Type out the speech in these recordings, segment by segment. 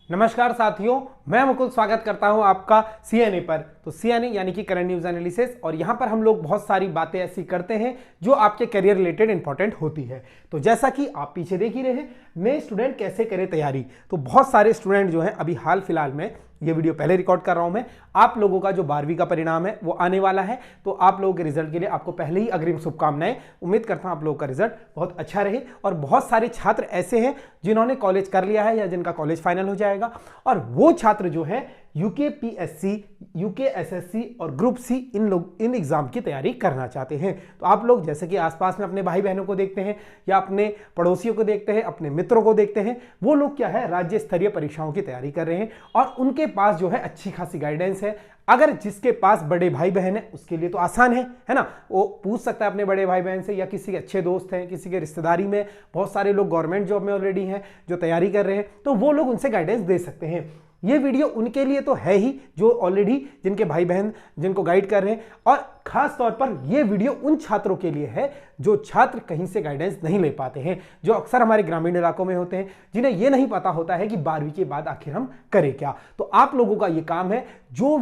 नमस्कार साथियों, मैं मुकुल स्वागत करता हूं आपका सीएनए पर। तो सीएनए यानी कि करंट न्यूज एनालिसिस, और यहां पर हम लोग बहुत सारी बातें ऐसी करते हैं जो आपके करियर रिलेटेड इंपॉर्टेंट होती है। तो जैसा कि आप पीछे देख ही रहे हैं, नए स्टूडेंट कैसे करें तैयारी। तो बहुत सारे स्टूडेंट जो हैं अभी हाल फिलहाल में, ये वीडियो पहले रिकॉर्ड कर रहा हूं मैं, आप लोगों का जो 12वीं का परिणाम है वो आने वाला है। तो आप लोगों के रिजल्ट के लिए आपको पहले ही अग्रिम शुभकामनाएं। उम्मीद करता हूं आप लोगों का रिजल्ट बहुत अच्छा रहे। और बहुत सारे छात्र ऐसे हैं जिन्होंने कॉलेज कर लिया है या जिनका कॉलेज फाइनल हो जाएगा, और वो छात्र जो है यूकेपीएससी, यूकेएसएससी और ग्रुप सी इन एग्जाम की तैयारी करना चाहते हैं। तो आप लोग जैसे कि आसपास में अपने भाई बहनों को देखते हैं या अपने पड़ोसियों को देखते हैं, अपने मित्रों को देखते हैं, वो लोग क्या है राज्य स्तरीय परीक्षाओं की तैयारी कर रहे हैं और उनके पास जो है अच्छी खासी गाइडेंस है। अगर जिसके पास बड़े भाई बहन है उसके लिए तो आसान है ना, वो पूछ सकता है अपने बड़े भाई बहन से, या किसी के अच्छे दोस्त हैं, किसी के रिश्तेदारी में बहुत सारे लोग गवर्नमेंट जॉब में ऑलरेडी हैं जो तैयारी कर रहे हैं, तो वो लोग उनसे गाइडेंस दे सकते हैं। ये वीडियो उनके लिए तो है ही जो ऑलरेडी जिनके भाई बहन जिनको गाइड कर रहे हैं, और खास तौर पर यह वीडियो उन छात्रों के लिए है जो छात्र कहीं से गाइडेंस नहीं ले पाते हैं, जो अक्सर हमारे ग्रामीण इलाकों में होते हैं, जिन्हें यह नहीं पता होता है कि 12वीं के बाद आखिर हम करें क्या। तो आप लोगों का यह काम है, जो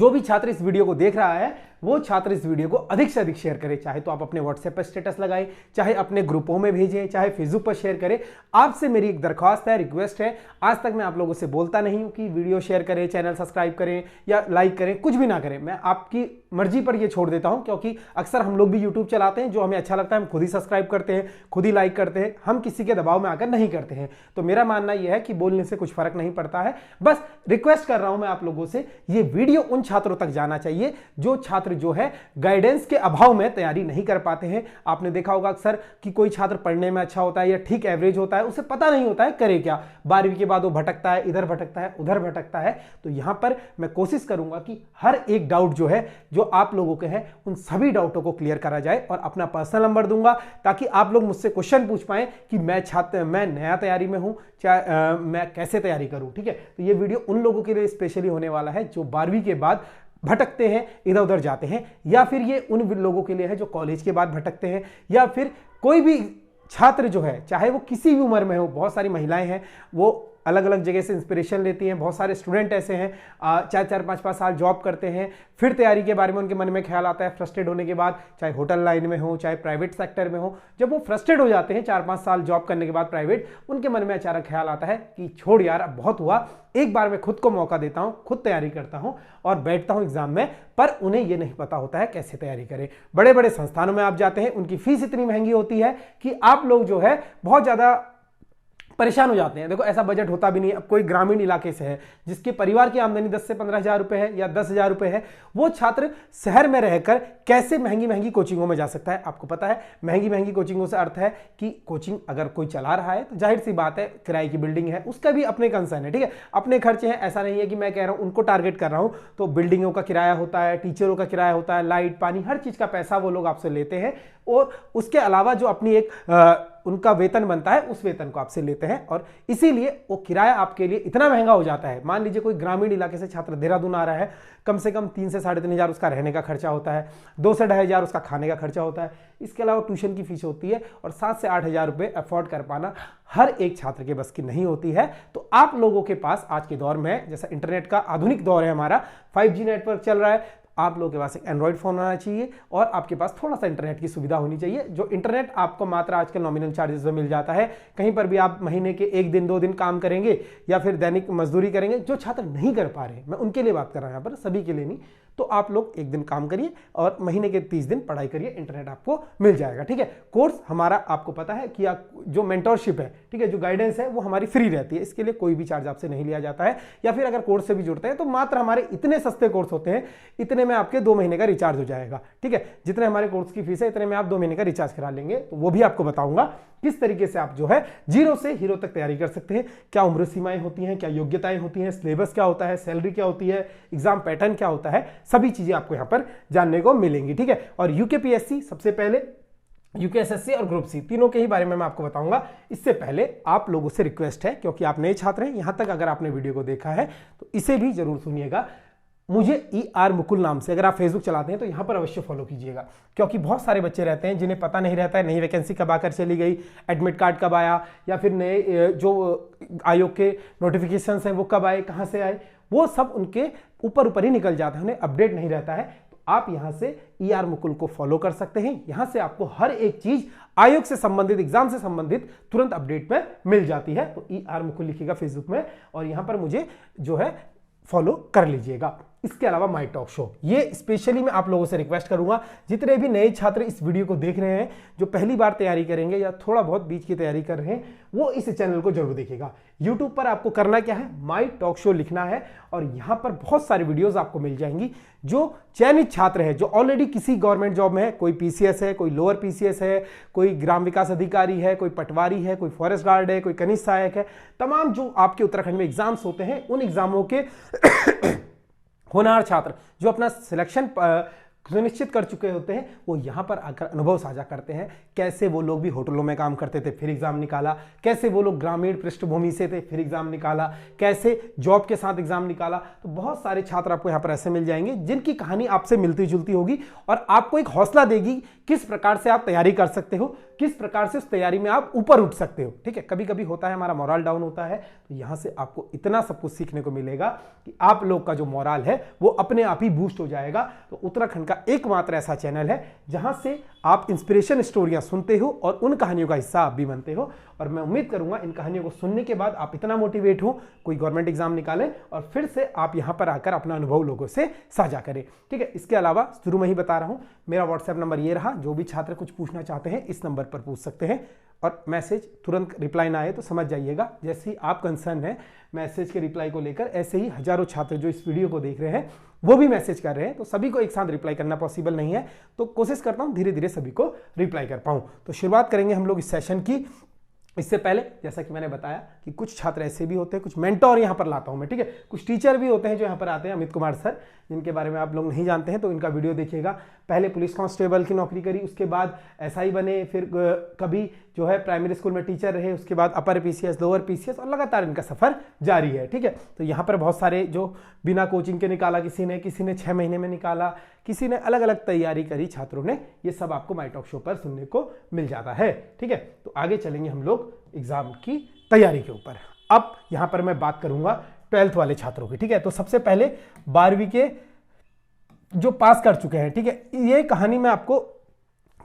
भी छात्र इस वीडियो को देख रहा है वो छात्र इस वीडियो को अधिक से अधिक शेयर करें। चाहे तो आप अपने व्हाट्सएप पर स्टेटस लगाएं, चाहे अपने ग्रुपों में भेजें, चाहे फेसबुक पर शेयर करें। आपसे मेरी एक दरख्वास्त है, रिक्वेस्ट है, आज तक मैं आप लोगों से बोलता नहीं हूं कि वीडियो शेयर करें, चैनल सब्सक्राइब करें या लाइक करें, कुछ भी ना करें। मैं आपकी मर्जी पर यह छोड़ देता हूं, क्योंकि अक्सर हम लोग भी यूट्यूब चलाते हैं, जो हमें अच्छा लगता है हम खुद ही सब्सक्राइब करते हैं, खुद ही लाइक करते हैं, हम किसी के दबाव में आकर नहीं करते हैं। तो मेरा मानना यह है कि बोलने से कुछ फर्क नहीं पड़ता है। बस रिक्वेस्ट कर रहा हूं मैं आप लोगों से, ये वीडियो उन छात्रों तक जाना चाहिए जो छात्र जो है गाइडेंस के अभाव में तैयारी नहीं कर पाते हैं। आपने देखा होगा अक्सर कि कोई छात्र पढ़ने में अच्छा होता है या ठीक एवरेज होता है, उसे पता नहीं होता है करे क्या। 12वीं के बाद वो भटकता है, इधर भटकता है, उधर भटकता है। तो यहां पर मैं कोशिश करूंगा कि हर एक डाउट जो है जो आप लोगों के हैं उन सभी डाउटों को क्लियर करा जाए, और अपना पर्सनल नंबर दूंगा ताकि आप लोग मुझसे क्वेश्चन पूछ पाए कि मैं नया तैयारी में हूं, मैं कैसे तैयारी करूं। ठीक है, तो ये वीडियो उन लोगों के लिए स्पेशली होने वाला है जो 12वीं के बाद भटकते हैं, इधर उधर जाते हैं, या फिर ये उन लोगों के लिए है जो कॉलेज के बाद भटकते हैं, या फिर कोई भी छात्र जो है चाहे वो किसी भी उम्र में हो। बहुत सारी महिलाएं हैं वो अलग अलग जगह से इंस्पिरेशन लेती हैं, बहुत सारे स्टूडेंट ऐसे हैं 4-4, 5-5 साल जॉब करते हैं, फिर तैयारी के बारे में उनके मन में ख्याल आता है फ्रस्ट्रेट होने के बाद, चाहे होटल लाइन में हो चाहे प्राइवेट सेक्टर में हो। जब वो फ्रस्ट्रेट हो जाते हैं 4-5 साल जॉब करने के बाद प्राइवेट, उनके मन में अचानक ख्याल आता है कि छोड़ यार अब बहुत हुआ, एक बार मैं खुद को मौका देता हूं, खुद तैयारी करता हूं और बैठता हूं एग्जाम में। पर उन्हें यह नहीं पता होता है कैसे तैयारी करें। बड़े बड़े संस्थानों में आप जाते हैं, उनकी फीस इतनी महंगी होती है कि आप लोग जो है बहुत ज्यादा परेशान हो जाते हैं। देखो ऐसा बजट होता भी नहीं। अब कोई ग्रामीण इलाके से है जिसके परिवार की आमदनी 10 से 15 हजार रुपए है या 10,000 रुपए है, वो छात्र शहर में रहकर कैसे महंगी महंगी कोचिंगों में जा सकता है। आपको पता है महंगी महंगी कोचिंगों से अर्थ है कि कोचिंग अगर कोई चला रहा है तो जाहिर सी बात है किराए की बिल्डिंग है, उसका भी अपने कंसर्न है। ठीक है, अपने खर्चे हैं, ऐसा नहीं है कि मैं कह रहा हूं उनको टारगेट कर रहा हूं। तो बिल्डिंगों का किराया होता है, टीचरों का किराया होता है, लाइट पानी हर चीज का पैसा वो लोग आपसे लेते हैं, और उसके अलावा जो अपनी एक उनका वेतन बनता है उस वेतन को आपसे लेते हैं, और इसीलिए वो किराया आपके लिए इतना महंगा हो जाता है। मान लीजिए कोई ग्रामीण इलाके से छात्र देहरादून आ रहा है, कम से कम 3 से 3,500 हजार उसका रहने का खर्चा होता है, 2 से 2,500 हजार उसका खाने का खर्चा होता है, इसके अलावा ट्यूशन की फीस होती है, और 7 से 8 हजार रुपए अफोर्ड कर पाना हर एक छात्र के बस की नहीं होती है। तो आप लोगों के पास आज के दौर में, जैसा इंटरनेट का आधुनिक दौर है हमारा, 5G नेटवर्क चल रहा है, आप लोगों के पास एक एंड्रॉइड फोन होना चाहिए और आपके पास थोड़ा सा इंटरनेट की सुविधा होनी चाहिए। जो इंटरनेट आपको मात्र आजकल नॉमिनल चार्जेस में मिल जाता है। कहीं पर भी आप महीने के 1 दिन 2 दिन काम करेंगे या फिर दैनिक मजदूरी करेंगे, जो छात्र नहीं कर पा रहे, मैं उनके लिए बात कर रहा हूं यहाँ पर, सभी के लिए नहीं। तो आप लोग 1 दिन काम करिए और महीने के 30 दिन पढ़ाई करिए, इंटरनेट आपको मिल जाएगा। ठीक है, कोर्स हमारा आपको पता है कि जो मेंटरशिप है, ठीक है, जो गाइडेंस है वो हमारी फ्री रहती है, इसके लिए कोई भी चार्ज आपसे नहीं लिया जाता है। या फिर अगर कोर्स से भी जुड़ते हैं तो मात्र हमारे इतने सस्ते कोर्स होते हैं, इतने में आपके 2 महीने का रिचार्ज हो जाएगा। ठीक है, जितने हमारे कोर्स की फीस है इतने में आप 2 महीने का रिचार्ज करा लेंगे। तो वो भी आपको बताऊंगा किस तरीके से आप जो है जीरो से हीरो तक तैयारी कर सकते हैं, क्या उम्र सीमाएं होती हैं, क्या योग्यताएं होती हैं, सिलेबस क्या होता है, सैलरी क्या होती है, एग्जाम पैटर्न क्या होता है, सभी चीजें आपको यहां पर जानने को मिलेंगी। ठीक है, और यूकेपीएससी सबसे पहले, यूकेएसएससी और ग्रुप सी तीनों के ही बारे में मैं आपको बताऊंगा। इससे पहले आप लोगों से रिक्वेस्ट है, क्योंकि आप नए छात्र हैं, यहां तक अगर आपने वीडियो को देखा है तो इसे भी जरूर सुनिएगा। मुझे ER मुकुल नाम से, अगर आप फेसबुक चलाते हैं तो यहां पर अवश्य फॉलो कीजिएगा, क्योंकि बहुत सारे बच्चे रहते हैं जिन्हें पता नहीं रहता है नई वैकेंसी कब आकर चली गई, एडमिट कार्ड कब आया, या फिर नए जो आयोग के नोटिफिकेशन हैं वो कब आए, कहां से आए, वो सब उनके ऊपर ऊपर ही निकल जाता है, उन्हें अपडेट नहीं रहता है। तो आप यहां से ER मुकुल को फॉलो कर सकते हैं। यहां से आपको हर एक चीज आयोग से संबंधित, एग्जाम से संबंधित तुरंत अपडेट में मिल जाती है। तो ER मुकुल लिखिएगा फेसबुक में और यहां पर मुझे जो है फॉलो कर लीजिएगा। इसके अलावा माई टॉक शो, ये स्पेशली मैं आप लोगों से रिक्वेस्ट करूंगा, जितने भी नए छात्र इस वीडियो को देख रहे हैं, जो पहली बार तैयारी करेंगे या थोड़ा बहुत बीच की तैयारी कर रहे हैं, वो इस चैनल को जरूर देखिएगा। यूट्यूब पर आपको करना क्या है, माई टॉक शो लिखना है और यहां पर बहुत सारी वीडियोस आपको मिल जाएंगी। जो चयनित छात्र है, जो ऑलरेडी किसी गवर्नमेंट जॉब में है, कोई PCS है, कोई लोअर PCS है, कोई ग्राम विकास अधिकारी है, कोई पटवारी है, कोई फॉरेस्ट गार्ड है, कोई कनिष्ठ सहायक है, तमाम जो आपके उत्तराखंड में एग्जाम्स होते हैं, उन एग्जामों के होनहार छात्र जो अपना सिलेक्शन सुनिश्चित कर चुके होते हैं, वो यहां पर आकर अनुभव साझा करते हैं। कैसे वो लोग भी होटलों में काम करते थे फिर एग्जाम निकाला, कैसे वो लोग ग्रामीण पृष्ठभूमि से थे फिर एग्जाम निकाला, कैसे जॉब के साथ एग्जाम निकाला। तो बहुत सारे छात्र आपको यहां पर ऐसे मिल जाएंगे जिनकी कहानी आपसे मिलती जुलती होगी और आपको एक हौसला देगी किस प्रकार से आप तैयारी कर सकते हो, किस प्रकार से उस तैयारी में आप ऊपर उठ सकते हो। ठीक है, कभी कभी होता है हमारा मोरल डाउन होता है, तो यहां से आपको इतना सब कुछ सीखने को मिलेगा कि आप लोग का जो मोरल है वो अपने आप ही बूस्ट हो जाएगा। तो उत्तराखंड का एकमात्र ऐसा चैनल है जहां से आप इंस्पिरेशन स्टोरियां सुनते हो और उन कहानियों का हिस्सा आप भी बनते हो। और मैं उम्मीद करूंगा इन कहानियों को सुनने के बाद आप इतना मोटिवेट हो, कोई गवर्नमेंट एग्जाम निकालें और फिर से आप यहां पर आकर अपना अनुभव लोगों से साझा करें। ठीक है, इसके अलावा शुरू में ही बता रहा हूं, मेरा व्हाट्सएप नंबर ये रहा, जो भी छात्र कुछ पूछना चाहते हैं इस नंबर पर पूछ सकते हैं और मैसेज तुरंत रिप्लाई ना आए तो समझ जाइएगा, जैसे ही आप कंसर्न है मैसेज के रिप्लाई को लेकर, ऐसे ही हजारों छात्र जो इस वीडियो को देख रहे हैं वो भी मैसेज कर रहे हैं। तो सभी को एक साथ रिप्लाई करना पॉसिबल नहीं है, तो कोशिश करता हूं धीरे धीरे सभी को रिप्लाई कर पाऊं। तो शुरुआत करेंगे हम लोग इस सेशन की। इससे पहले जैसा कि मैंने बताया कि कुछ छात्र ऐसे भी होते हैं, कुछ मेंटोर यहां पर लाता हूं मैं। ठीक है, कुछ टीचर भी होते हैं जो यहां पर आते हैं, अमित कुमार सर, जिनके बारे में आप लोग नहीं जानते हैं तो इनका वीडियो देखिएगा। पहले पुलिस कांस्टेबल की नौकरी करी, उसके बाद SI बने, फिर कभी जो है प्राइमरी स्कूल में टीचर रहे, उसके बाद अपर PCS, लोअर PCS और लगातार इनका सफर जारी है। ठीक है, तो यहाँ पर बहुत सारे जो बिना कोचिंग के निकाला, किसी ने 6 महीने में निकाला, किसी ने अलग अलग तैयारी करी छात्रों ने, ये सब आपको माई टॉक शो पर सुनने को मिल जाता है। ठीक है, तो आगे चलेंगे हम लोग एग्जाम की तैयारी के ऊपर। अब यहां पर मैं बात करूंगा 12th वाले छात्रों की। ठीक है, तो सबसे पहले 12वीं के जो पास कर चुके हैं, ठीक है, ये कहानी मैं आपको,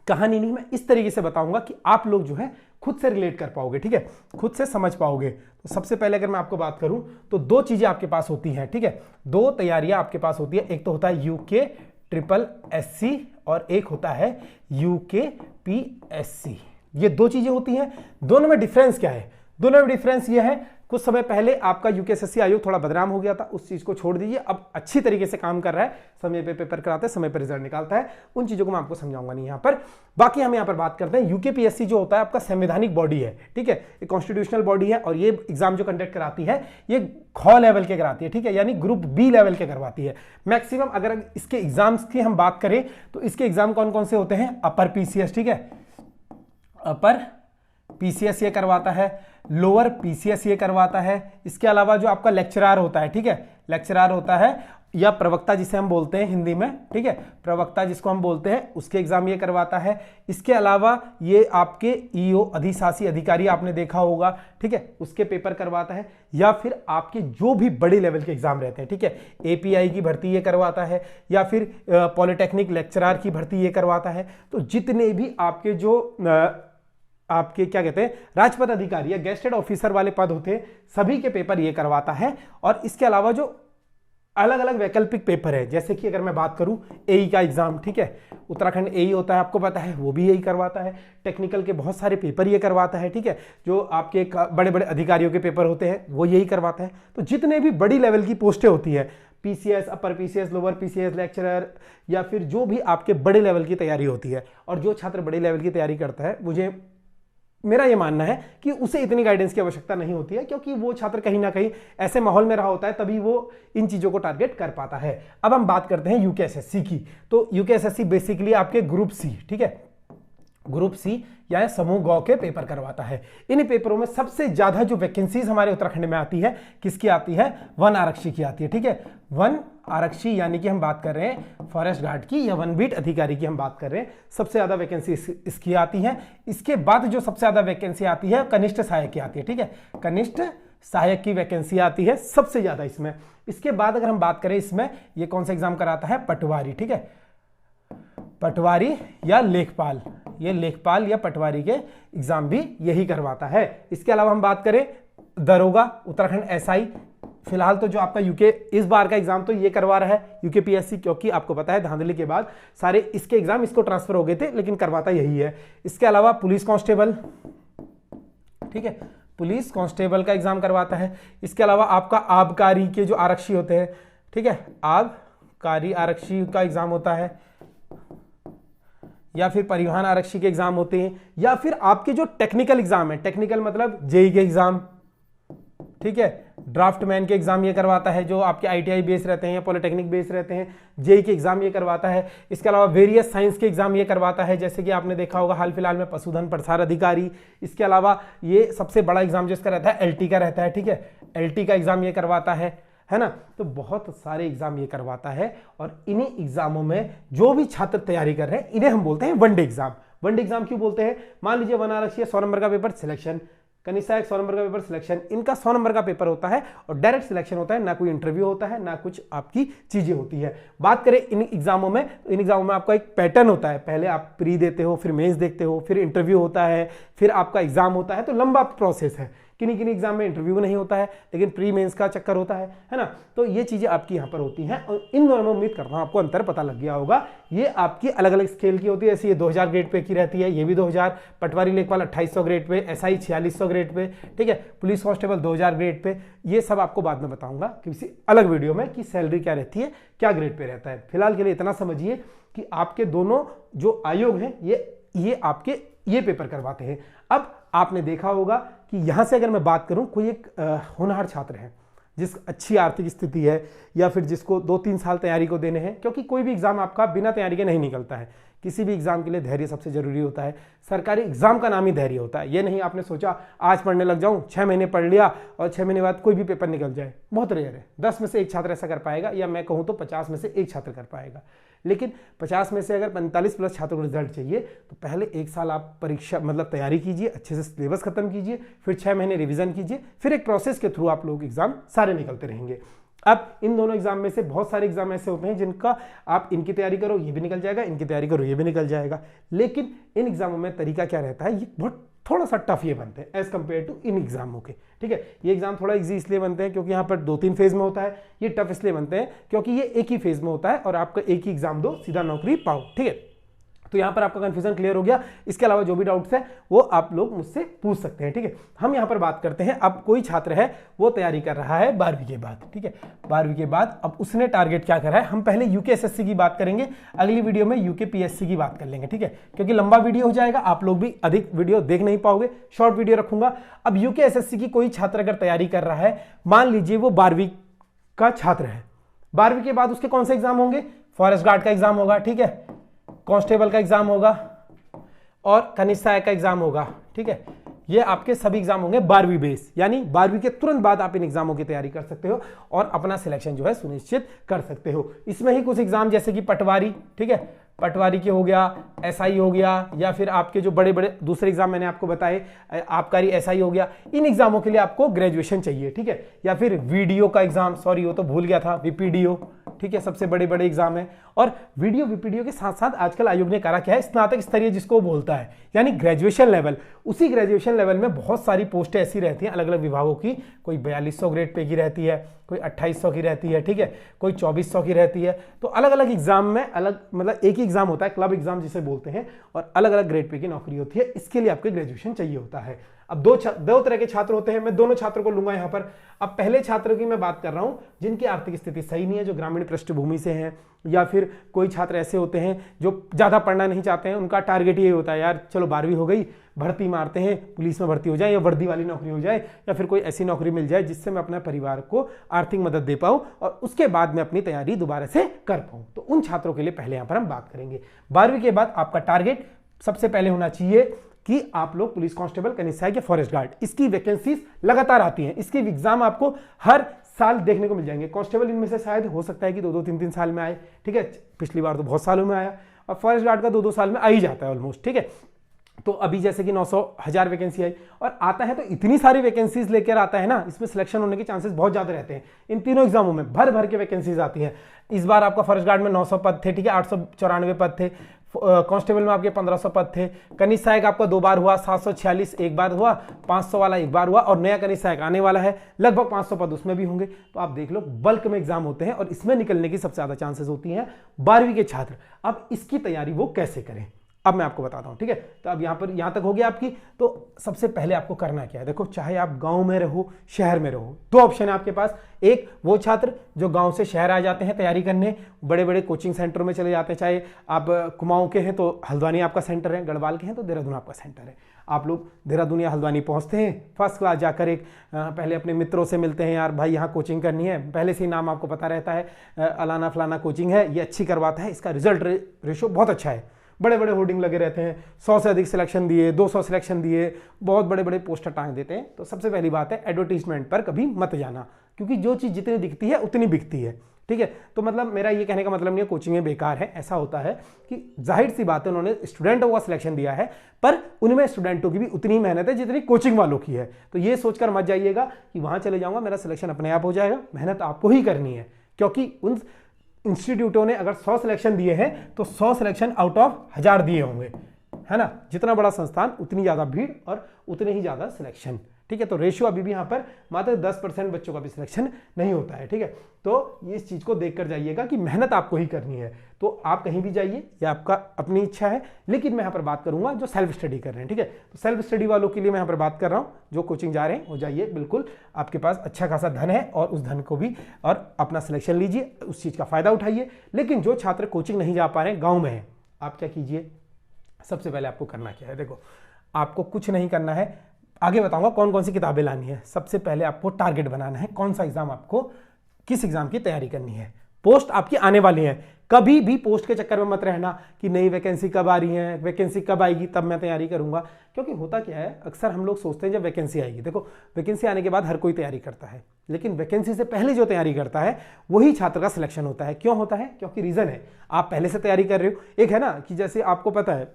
कहानी नहीं, मैं इस तरीके से बताऊंगा कि आप लोग जो है खुद से रिलेट कर पाओगे। ठीक है, खुद से समझ पाओगे। तो सबसे पहले अगर मैं आपको बात करूं तो 2 चीजें आपके पास होती हैं। ठीक है, 2 तैयारियां आपके पास होती है, एक तो होता है UKSSC और एक होता है UKPSC। ये 2 चीजें होती हैं। दोनों में डिफरेंस क्या है? दोनों में डिफरेंस ये है, कुछ समय पहले आपका UKSSC आयोग थोड़ा बदनाम हो गया था, उस चीज को छोड़ दीजिए, अब अच्छी तरीके से काम कर रहा है, समय पे पेपर कराता है, समय पे रिजल्ट निकालता है। उन चीजों को मैं आपको समझाऊंगा नहीं यहां पर। बाकी हम यहां पर बात करते हैं UKPSC जो होता है आपका संवैधानिक बॉडी है। ठीक है, एक कॉन्स्टिट्यूशनल बॉडी है और ये एग्जाम जो कंडक्ट कराती है ये ख लेवल के कराती है। ठीक है, यानी ग्रुप B लेवल के करवाती है मैक्सिमम। अगर इसके एग्जाम्स की हम बात करें तो इसके एग्जाम कौन कौन से होते हैं? अपर PCS, ठीक है, अपर PCS ये करवाता है, लोअर PCS ये करवाता है। इसके अलावा जो आपका लेक्चरार होता है, ठीक है, लेक्चरार होता है या प्रवक्ता जिसे हम बोलते हैं हिंदी में, ठीक है, प्रवक्ता जिसको हम बोलते हैं, उसके एग्जाम ये करवाता है। इसके अलावा ये आपके EO अधिशासी अधिकारी आपने देखा होगा, ठीक है, उसके पेपर करवाता है। या फिर आपके जो भी बड़े लेवल के एग्जाम रहते हैं, ठीक है, API की भर्ती ये करवाता है या फिर पॉलिटेक्निक लेक्चरार की भर्ती ये करवाता है। तो जितने भी आपके जो आपके क्या कहते हैं राजपद अधिकारी या गेस्टेड ऑफिसर वाले पद होते हैं, सभी के पेपर ये करवाता है। और इसके अलावा जो अलग अलग वैकल्पिक पेपर है, जैसे कि अगर मैं बात करूं AE का एग्जाम, ठीक है, उत्तराखंड AE होता है, आपको पता है, वो भी यही करवाता है। टेक्निकल के बहुत सारे पेपर ये करवाता है। ठीक है, जो आपके बड़े बड़े अधिकारियों के पेपर होते हैं वो यही करवाता है। तो जितने भी बड़ी लेवल की पोस्टें होती है, PCS, अपर PCS, लोअर PCS, लेक्चरर या फिर जो भी आपके बड़े लेवल की तैयारी होती है, और जो छात्र बड़े लेवल की तैयारी करता है, मेरा यह मानना है कि उसे इतनी गाइडेंस की आवश्यकता नहीं होती है, क्योंकि वो छात्र कहीं ना कहीं ऐसे माहौल में रहा होता है, तभी वो इन चीजों को टारगेट कर पाता है। अब हम बात करते हैं UKSSC की। तो UKSSC बेसिकली आपके ग्रुप C, ठीक है, ग्रुप सी या समूह गौ के पेपर करवाता है। इन पेपरों में सबसे ज्यादा जो वैकेंसीज हमारे उत्तराखंड में आती है, किसकी आती है? वन आरक्षी की आती है। ठीक है, वन आरक्षी यानी कि हम बात कर रहे हैं फॉरेस्ट गार्ड की या वन बीट अधिकारी की हम बात कर रहे हैं। सबसे ज्यादा वैकेंसी इसकी आती है। इसके बाद जो सबसे ज्यादा वैकेंसी आती है कनिष्ठ सहायक की आती है। ठीक है, कनिष्ठ सहायक की वैकेंसी आती है सबसे ज्यादा इसमें। इसके बाद अगर हम बात करें इसमें ये कौन सा एग्जाम कराता है? पटवारी। ठीक है, पटवारी या लेखपाल, ये लेखपाल या पटवारी के एग्जाम भी यही करवाता है। इसके अलावा हम बात करें दरोगा, उत्तराखंड एसआई, फिलहाल तो जो आपका यूके इस बार का एग्जाम तो ये करवा रहा है यूके पीएससी, क्योंकि आपको पता है धांधली के बाद सारे इसके एग्जाम इसको ट्रांसफर हो गए थे, लेकिन करवाता यही है। इसके अलावा पुलिस कांस्टेबल, ठीक है, पुलिस कांस्टेबल का एग्जाम करवाता है। इसके अलावा आपका आबकारी के जो आरक्षी होते हैं, ठीक है, आबकारी आरक्षी का एग्जाम होता है, या फिर परिवहन आरक्षी के एग्जाम होते हैं, या फिर आपके जो टेक्निकल एग्जाम है, टेक्निकल मतलब जेई के एग्जाम, ठीक है, ड्राफ्टमैन के एग्जाम ये करवाता है, जो आपके आईटीआई बेस रहते हैं या पॉलिटेक्निक बेस रहते हैं, जेई के एग्जाम ये करवाता है। इसके अलावा वेरियस साइंस के एग्जाम ये करवाता है, जैसे कि आपने देखा होगा हाल फिलहाल में पशुधन प्रसार अधिकारी। इसके अलावा ये सबसे बड़ा एग्जाम जो इसका रहता है एलटी का रहता है। ठीक है, एलटी का एग्जाम ये करवाता है ना। तो बहुत सारे एग्जाम ये करवाता है, और इन्हीं एग्जामों में जो भी छात्र तैयारी कर रहे हैं इन्हें हम बोलते हैं वनडे एग्जाम। वनडे एग्जाम क्यों बोलते हैं? मान लीजिए वन आरक्षी 100 नंबर का पेपर सिलेक्शन, कनिष्ठ 100 नंबर का पेपर सिलेक्शन, इनका 100 नंबर का पेपर होता है और डायरेक्ट सिलेक्शन होता है, ना कोई इंटरव्यू होता है, ना कुछ आपकी चीजें होती है। बात करें इन एग्जामों में, इन एग्जामों में आपका एक पैटर्न होता है, पहले आप प्री देते हो, फिर मेंस देखते हो, फिर इंटरव्यू होता है, फिर आपका एग्जाम होता है। तो लंबा प्रोसेस है। किन्हीं किन्हीं एग्जाम में इंटरव्यू नहीं होता है, लेकिन प्री मेंस का चक्कर होता है ना। तो ये चीजें आपकी यहाँ पर होती हैं, और इन दोनों में उम्मीद करता हूँ आपको अंतर पता लग गया होगा। ये आपकी अलग अलग स्केल की होती है, जैसे ये 2000 ग्रेड पे की रहती है, ये भी 2000, पटवारी लेखपाल 2800 grade pay, SI 4600 grade pay, ठीक है, पुलिस कांस्टेबल 2000 ग्रेड पे। ये सब आपको बाद में बताऊंगा किसी अलग वीडियो में कि सैलरी क्या रहती है, क्या ग्रेड पे रहता है। फिलहाल के लिए इतना समझिए कि आपके दोनों जो आयोग हैं ये आपके ये पेपर करवाते हैं। अब आपने देखा होगा कि यहां से अगर मैं बात करूं, कोई एक होनहार छात्र है जिस अच्छी आर्थिक स्थिति है, या फिर जिसको 2-3 साल तैयारी को देने हैं, क्योंकि कोई भी एग्जाम आपका बिना तैयारी के नहीं निकलता है। किसी भी एग्जाम के लिए धैर्य सबसे जरूरी होता है। सरकारी एग्जाम का नाम ही धैर्य होता है। ये नहीं आपने सोचा आज पढ़ने लग जाऊं, 6 महीने पढ़ लिया और 6 महीने बाद कोई भी पेपर निकल जाए, बहुत रेयर है। 10 में से एक छात्र ऐसा कर पाएगा, या मैं कहूं तो 50 में से एक छात्र कर पाएगा। लेकिन 50 में से अगर 45 प्लस छात्रों को रिजल्ट चाहिए, तो पहले 1 साल आप परीक्षा मतलब तैयारी कीजिए, अच्छे से सिलेबस खत्म कीजिए, फिर 6 महीने रिवीजन कीजिए, फिर एक प्रोसेस के थ्रू आप लोग एग्जाम सारे निकलते रहेंगे। अब इन दोनों एग्जाम में से बहुत सारे एग्जाम ऐसे होते हैं जिनका आप इनकी तैयारी करो ये भी निकल जाएगा, इनकी तैयारी करो ये भी निकल जाएगा। लेकिन इन एग्जामों में तरीका क्या रहता है, ये बहुत थोड़ा सा टफ ये बनते हैं एज कंपेयर टू इन एग्जामों के। ठीक है, ये एग्जाम थोड़ा इजी इसलिए बनते हैं क्योंकि यहाँ पर 2-3 फेज में होता है। ये टफ इसलिए बनते हैं क्योंकि ये एक ही फेज में होता है और आपका एक ही एग्जाम दो, सीधा नौकरी पाओ। ठीक है, तो यहां पर आपका कंफ्यूजन क्लियर हो गया। इसके अलावा जो भी डाउट्स है वो आप लोग मुझसे पूछ सकते हैं। ठीक है, हम यहां पर बात करते हैं, अब कोई छात्र है वो तैयारी कर रहा है 12वीं के बाद। ठीक है, 12वीं के बाद अब उसने टारगेट क्या करा है, हम पहले यूके एसएससी की बात करेंगे, अगली वीडियो में यूके पीएससी की बात कर लेंगे। ठीक है, क्योंकि लंबा वीडियो हो जाएगा, आप लोग भी अधिक वीडियो देख नहीं पाओगे, शॉर्ट वीडियो रखूंगा। अब यूके एसएससी की कोई छात्र अगर तैयारी कर रहा है, मान लीजिए वो 12वीं का छात्र है, 12वीं के बाद उसके कौन से एग्जाम होंगे, फॉरेस्ट गार्ड का एग्जाम होगा, ठीक है, कांस्टेबल का एग्जाम होगा और कनिष्ठ सहायक का एग्जाम होगा। ठीक है, ये आपके सभी एग्जाम होंगे 12वीं बेस, यानी 12वीं के तुरंत बाद आप इन एग्जामों की तैयारी कर सकते हो और अपना सिलेक्शन जो है सुनिश्चित कर सकते हो। इसमें ही कुछ एग्जाम जैसे कि पटवारी, ठीक है, पटवारी के हो गया, एसआई हो गया, या फिर आपके जो बड़े बड़े दूसरे एग्जाम मैंने आपको बताए, आबकारी एसआई हो गया, इन एग्जामों के लिए आपको ग्रेजुएशन चाहिए। ठीक है, या फिर वीडियो का एग्जाम, सॉरी वो तो भूल गया था, वीपीडीओ, ठीक है, सबसे बड़े बड़े एग्जाम है। और वीपीडीओ के साथ साथ आजकल आयोग ने करा क्या है, स्नातक स्तरीय जिसको बोलता है, यानी ग्रेजुएशन लेवल। उसी ग्रेजुएशन लेवल में बहुत सारी पोस्टें ऐसी रहती हैं अलग अलग विभागों की, कोई 4200 ग्रेड पे की रहती है, कोई 2800 की रहती है, ठीक है, कोई 2400 की रहती है। तो अलग अलग एग्जाम में अलग मतलब एक ही एग्जाम होता है, क्लब एग्जाम जिसे बोलते हैं, और अलग अलग ग्रेड पे की नौकरी होती है। इसके लिए आपको ग्रेजुएशन चाहिए होता है। अब दो तरह के छात्र होते हैं, मैं दोनों छात्रों को लूंगा यहां पर। अब पहले छात्र की मैं बात कर रहा हूं जिनकी आर्थिक स्थिति सही नहीं है, जो ग्रामीण पृष्ठभूमि से हैं, या फिर कोई छात्र ऐसे होते हैं जो ज्यादा पढ़ना नहीं चाहते हैं, उनका टारगेट ये होता है यार चलो 12वीं हो गई, भर्ती मारते हैं, पुलिस में भर्ती हो जाए, या वर्दी वाली नौकरी हो जाए, या फिर कोई ऐसी नौकरी मिल जाए जिससे मैं अपने परिवार को आर्थिक मदद दे पाऊं और उसके बाद मैं अपनी तैयारी दोबारा से कर पाऊं। तो उन छात्रों के लिए पहले यहां पर हम बात करेंगे। 12वीं के बाद आपका टारगेट सबसे पहले होना चाहिए कि आप लोग पुलिस कांस्टेबल, कनिष्ठ सहायक या फॉरेस्ट गार्ड, इसकी वैकेंसीज लगातार आती हैं, इसके एग्जाम आपको हर साल देखने को मिल जाएंगे। कांस्टेबल इनमें से शायद हो सकता है कि 2-2, 3-3 साल में आए, ठीक है, पिछली बार तो बहुत सालों में आया, और फॉरेस्ट गार्ड का 2-2 साल में आ ही जाता है ऑलमोस्ट, ठीक है। तो अभी जैसे कि 900 1000 वैकेंसी आई और आता है, तो इतनी सारी वैकेंसीज लेकर आता है ना, इसमें सिलेक्शन होने के चांसेस बहुत ज्यादा रहते हैं। इन तीनों एग्जामों में भर भर के वैकेंसीज आती हैं। इस बार आपका फॉरेस्ट गार्ड में 900 पद थे, ठीक है, 894 पद थे, कांस्टेबल में आपके 1500 पद थे, कनिष्ठ सहायक आपका 2 बार हुआ, 746 एक बार हुआ, 500 वाला एक बार हुआ, और नया कनिष्ठ सहायक आने वाला है, लगभग 500 पद उसमें भी होंगे। तो आप देख लो, बल्क में एग्जाम होते हैं और इसमें निकलने की सबसे ज्यादा चांसेस होती हैं 12वीं के छात्र। अब इसकी तैयारी वो कैसे करें, अब मैं आपको बताता हूं, ठीक है। तो अब यहां तक हो गया आपकी। तो सबसे पहले आपको करना क्या है, देखो, चाहे आप गांव में रहो, शहर में रहो, 2 ऑप्शन है आपके पास। एक, वो छात्र जो गांव से शहर आ जाते हैं तैयारी करने, बड़े बड़े कोचिंग सेंटरों में चले जाते हैं, चाहे आप कुमाऊं के हैं तो हल्द्वानी आपका सेंटर है, गढ़वाल के हैं तो देहरादून आपका सेंटर है। आप लोग देहरादून या हल्द्वानी पहुंचते हैं, फर्स्ट क्लास जाकर एक पहले अपने मित्रों से मिलते हैं, यार भाई यहाँ कोचिंग करनी है, पहले से ही नाम आपको पता रहता है, अलाना फलाना कोचिंग है, ये अच्छी करवाता है, इसका रिजल्ट रेशो बहुत अच्छा है, बड़े बड़े होर्डिंग लगे रहते हैं, 100 से अधिक सिलेक्शन दिए, 200 सिलेक्शन दिए, बहुत बड़े बड़े पोस्टर टांग देते हैं। तो सबसे पहली बात है, एडवर्टीजमेंट पर कभी मत जाना, क्योंकि जो चीज़ जितनी दिखती है उतनी बिकती है, ठीक है। तो मतलब मेरा ये कहने का मतलब नहीं है कोचिंगें बेकार है, ऐसा होता है कि जाहिर सी बात है उन्होंने स्टूडेंटों का सिलेक्शन दिया है, पर उनमें स्टूडेंटों की भी उतनी मेहनत है जितनी कोचिंग वालों की है। तो ये सोचकर मत जाइएगा कि वहां चले जाऊंगा मेरा सिलेक्शन अपने आप हो जाएगा, मेहनत आपको ही करनी है, क्योंकि उन इंस्टीट्यूटों ने अगर 100 सिलेक्शन दिए हैं तो 100 सिलेक्शन आउट ऑफ 1000 दिए होंगे, है ना। जितना बड़ा संस्थान उतनी ज्यादा भीड़ और उतने ही ज्यादा सिलेक्शन, ठीक है। तो रेशियो अभी भी यहाँ पर मात्र 10% बच्चों का भी सिलेक्शन नहीं होता है, ठीक है। तो इस चीज को देखकर जाइएगा कि मेहनत आपको ही करनी है। तो आप कहीं भी जाइए, ये आपका अपनी इच्छा है, लेकिन मैं यहाँ पर बात करूंगा जो सेल्फ स्टडी कर रहे हैं, ठीक है। तो सेल्फ स्टडी वालों के लिए मैं यहाँ पर बात कर रहा हूँ, जो कोचिंग जा रहे हैं वो जाइए, बिल्कुल आपके पास अच्छा खासा धन है और उस धन को भी और अपना सिलेक्शन लीजिए, उस चीज का फायदा उठाइए। लेकिन जो छात्र कोचिंग नहीं जा पा रहे हैं, गाँव में है, आप क्या कीजिए, सबसे पहले आपको करना क्या है, देखो, आपको कुछ नहीं करना है, आगे बताऊंगा कौन कौन सी किताबें लानी है। सबसे पहले आपको टारगेट बनाना है, कौन सा एग्जाम आपको, किस एग्जाम की तैयारी करनी है। पोस्ट आपकी आने वाली है, कभी भी पोस्ट के चक्कर में मत रहना कि नई वैकेंसी कब आ रही है, वैकेंसी कब आएगी तब मैं तैयारी करूंगा। क्योंकि होता क्या है, अक्सर हम लोग सोचते हैं जब वैकेंसी आएगी, देखो वैकेंसी आने के बाद हर कोई तैयारी करता है, लेकिन वैकेंसी से पहले जो तैयारी करता है वही छात्र का सिलेक्शन होता है। क्यों होता है? क्योंकि रीजन है, आप पहले से तैयारी कर रहे हो। एक है ना कि जैसे आपको पता है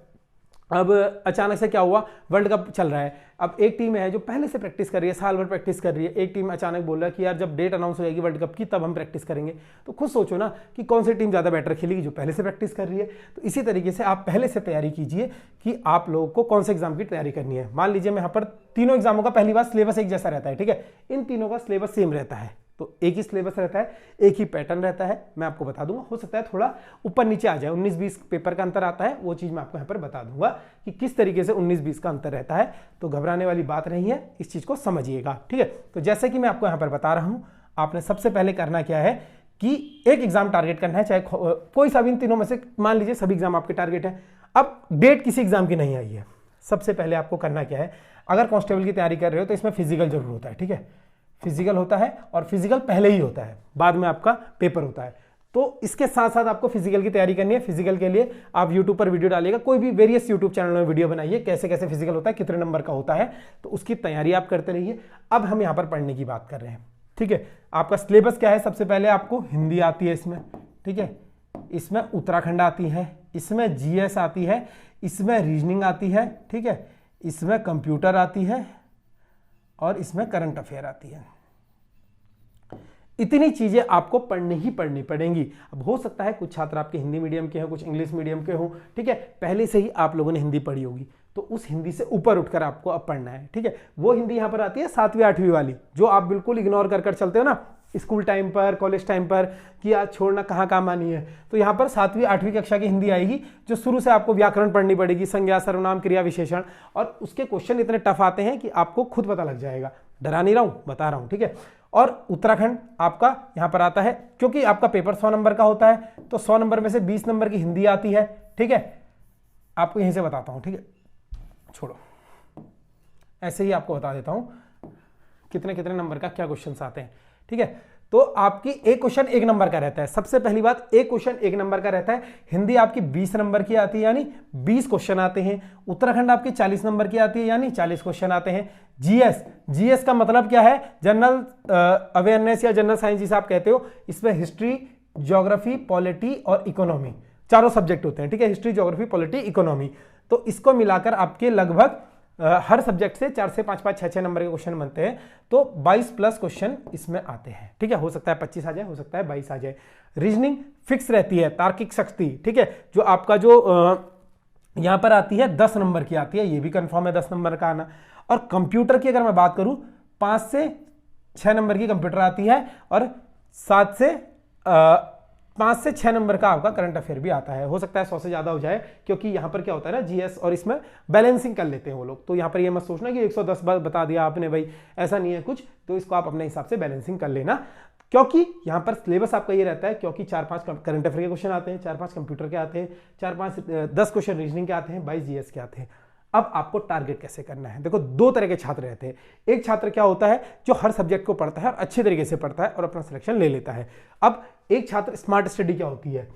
अब अचानक से क्या हुआ, वर्ल्ड कप चल रहा है, अब एक टीम है जो पहले से प्रैक्टिस कर रही है, साल भर प्रैक्टिस कर रही है, एक टीम अचानक बोल रहा है कि यार जब डेट अनाउंस हो जाएगी वर्ल्ड कप की तब हम प्रैक्टिस करेंगे। तो खुद सोचो ना कि कौन सी टीम ज़्यादा बेटर खेलेगी, जो पहले से प्रैक्टिस कर रही है। तो इसी तरीके से आप पहले से तैयारी कीजिए कि आप लोगों को कौन से एग्जाम की तैयारी करनी है। मान लीजिए मैं यहाँ पर तीनों एग्जामों का पहली बार सिलेबस एक जैसा रहता है, ठीक है, इन तीनों का सिलेबस सेम रहता है, तो एक ही सिलेबस रहता है, एक ही पैटर्न रहता है। मैं आपको बता दूंगा, हो सकता है थोड़ा ऊपर नीचे आ जाए, 19-20 पेपर का अंतर आता है, वो चीज़ मैं आपको यहाँ पर बता दूंगा कि किस तरीके से 19-20 का अंतर रहता है। तो घबराने वाली बात नहीं है, इस चीज़ को समझिएगा, ठीक है। तो जैसे कि मैं आपको यहाँ पर बता रहा हूँ, आपने सबसे पहले करना क्या है कि एक एग्जाम टारगेट करना है, चाहे कोई सा भी इन तीनों में से, मान लीजिए सभी एग्जाम आपके टारगेट है। अब डेट किसी एग्जाम की नहीं आई है, सबसे पहले आपको करना क्या है, अगर कांस्टेबल की तैयारी कर रहे हो तो इसमें फिजिकल जरूर होता है, ठीक है, फिजिकल होता है और फिजिकल पहले ही होता है, बाद में आपका पेपर होता है। तो इसके साथ साथ आपको फिजिकल की तैयारी करनी है। फिजिकल के लिए आप यूट्यूब पर वीडियो डालिएगा, कोई भी वेरियस यूट्यूब चैनल में वीडियो बनाइए, कैसे कैसे फिजिकल होता है, कितने नंबर का होता है, तो उसकी तैयारी आप करते रहिए। अब हम यहाँ पर पढ़ने की बात कर रहे हैं, ठीक है। आपका सिलेबस क्या है, सबसे पहले आपको हिंदी आती है इसमें, ठीक है, इसमें उत्तराखंड आती है, इसमें जीएस आती है, इसमें रीजनिंग आती है, ठीक है, इसमें कंप्यूटर आती है और इसमें करंट अफेयर आती है। इतनी चीजें आपको पढ़नी ही पढ़नी पड़ेंगी। अब हो सकता है कुछ छात्र आपके हिंदी मीडियम के हों, कुछ इंग्लिश मीडियम के हों, ठीक है, पहले से ही आप लोगों ने हिंदी पढ़ी होगी, तो उस हिंदी से ऊपर उठकर आपको अब पढ़ना है, ठीक है। वो हिंदी यहां पर आती है 7वीं 8वीं वाली, जो आप बिल्कुल इग्नोर कर चलते हो ना स्कूल टाइम पर, कॉलेज टाइम पर, कि आज छोड़ना कहाँ काम आनी है। तो यहाँ पर 7वीं 8वीं कक्षा की हिंदी आएगी, जो शुरू से आपको व्याकरण पढ़नी पड़ेगी, संज्ञा सर्वनाम क्रिया विशेषण, और उसके क्वेश्चन इतने टफ आते हैं कि आपको खुद पता लग जाएगा। डरा नहीं रहा हूं, बता रहा हूं, ठीक है। और उत्तराखंड आपका यहां पर आता है, क्योंकि आपका पेपर 100 नंबर का होता है, तो 100 नंबर में से 20 नंबर की हिंदी आती है, ठीक है। आपको यहीं से बताता हूं, ठीक है, छोड़ो, ऐसे ही आपको बता देता हूं कितने कितने नंबर का क्या क्वेश्चन आते हैं, ठीक है। तो आपकी एक क्वेश्चन 1 नंबर का रहता है। सबसे पहली बात, एक क्वेश्चन 1 नंबर का रहता है। हिंदी आपकी 20 नंबर की आती है, यानी 20 क्वेश्चन आते हैं। उत्तराखंड आपकी 40 नंबर की आती है, यानी 40 क्वेश्चन आते हैं। जीएस का मतलब क्या है? जनरल अवेयरनेस या जनरल साइंस जिसे आप कहते हो। इसमें हिस्ट्री, ज्योग्राफी, पॉलिटी और इकोनॉमी चारों सब्जेक्ट होते हैं, ठीक है। हिस्ट्री, ज्योग्राफी, पॉलिटी, इकोनॉमी, तो इसको मिलाकर आपके लगभग हर सब्जेक्ट से 4 से 5-5, 6-6 नंबर के क्वेश्चन बनते हैं। तो 22 प्लस क्वेश्चन इसमें आते हैं, ठीक है। हो सकता है 25 आ जाए, हो सकता है 22 आ जाए। रीजनिंग फिक्स रहती है, तार्किक शक्ति, ठीक है, जो आपका जो यहां पर आती है 10 नंबर की आती है, ये भी कंफर्म है 10 नंबर का आना। और कंप्यूटर की अगर मैं बात करूं, 5 से 6 नंबर की कंप्यूटर आती है और 5 से 6 नंबर का आपका करंट अफेयर भी आता है। हो सकता है 100 से ज्यादा हो जाए, क्योंकि यहां पर क्या होता है ना, जीएस और इसमें बैलेंसिंग कर लेते हैं वो लोग। तो यहां पर ये मत सोचना कि 110 बार बता दिया आपने भाई, ऐसा नहीं है कुछ। तो इसको आप अपने हिसाब से बैलेंसिंग कर लेना, क्योंकि यहां पर सिलेबस आपका ये रहता है, क्योंकि 4-5 करंट अफेयर के क्वेश्चन आते हैं, 4-5 कंप्यूटर के आते हैं, 10 क्वेश्चन रीजनिंग के आते हैं, 22 जीएस के आते हैं। अब आपको टारगेट कैसे करना है? देखो, 2 तरह के छात्र रहते हैं। एक छात्र क्या होता है, जो हर सब्जेक्ट को पढ़ता है और अच्छे तरीके से पढ़ता है और अपना सिलेक्शन ले लेता है। अब एक छात्र स्मार्ट स्टडी क्या होती है?